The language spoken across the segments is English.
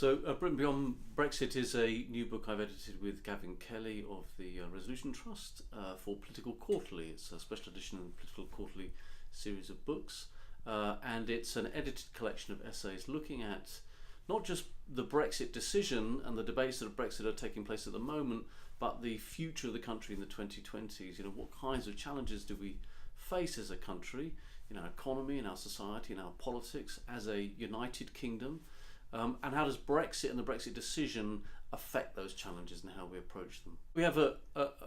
So, Britain Beyond Brexit is a new book I've edited with Gavin Kelly of the Resolution Trust for Political Quarterly. It's a special edition of the Political Quarterly series of books, and it's an edited collection of essays looking at not just the Brexit decision and the debates that of Brexit are taking place at the moment, but the future of the country in the 2020s. You know, what kinds of challenges do we face as a country, in our economy, in our society, in our politics, as a united kingdom? And how does Brexit and the Brexit decision affect those challenges and how we approach them? We have a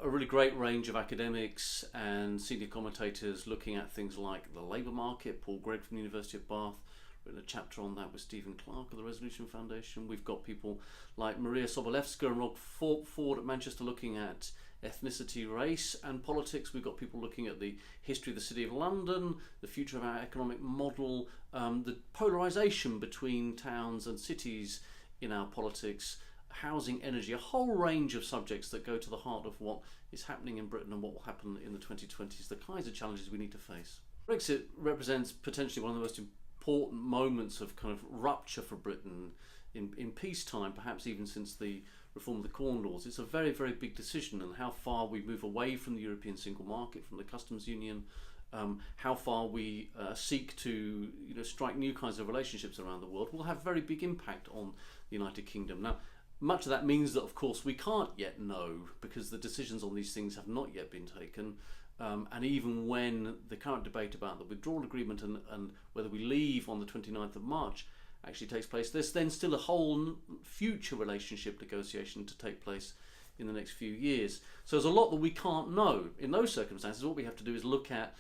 really great range of academics and senior commentators looking at things like the labour market. Paul Gregg from the University of Bath written a chapter on that with Stephen Clark of the Resolution Foundation. We've got people like Maria Sobolewska and Rob Ford at Manchester looking at ethnicity, race and politics. We've got people looking at the history of the City of London, the future of our economic model, the polarisation between towns and cities in our politics, housing, energy, a whole range of subjects that go to the heart of what is happening in Britain and what will happen in the 2020s, the kinds of challenges we need to face. Brexit represents potentially one of the most important moments of kind of rupture for Britain in peacetime, perhaps even since the reform of the Corn Laws. It's a very, very big decision, and how far we move away from the European single market, from the customs union, how far we seek to strike new kinds of relationships around the world will have very big impact on the United Kingdom. Now, much of that means that, of course, we can't yet know because the decisions on these things have not yet been taken. And even when the current debate about the withdrawal agreement and whether we leave on the 29th of March actually takes place, there's then still a whole future relationship negotiation to take place in the next few years. So there's a lot that we can't know. In those circumstances, what we have to do is look at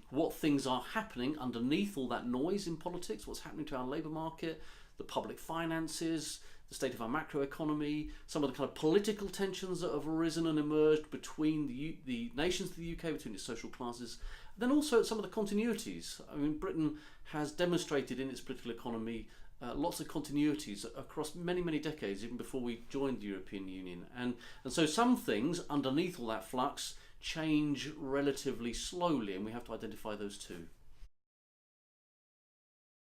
what things are happening underneath all that noise in politics, what's happening to our labour market, the public finances, the state of our macroeconomy, some of the kind of political tensions that have arisen and emerged between the nations of the UK, between its social classes, then also some of the continuities. I mean, Britain has demonstrated in its political economy lots of continuities across many, many decades, even before we joined the European Union. And so some things underneath all that flux change relatively slowly, and we have to identify those too.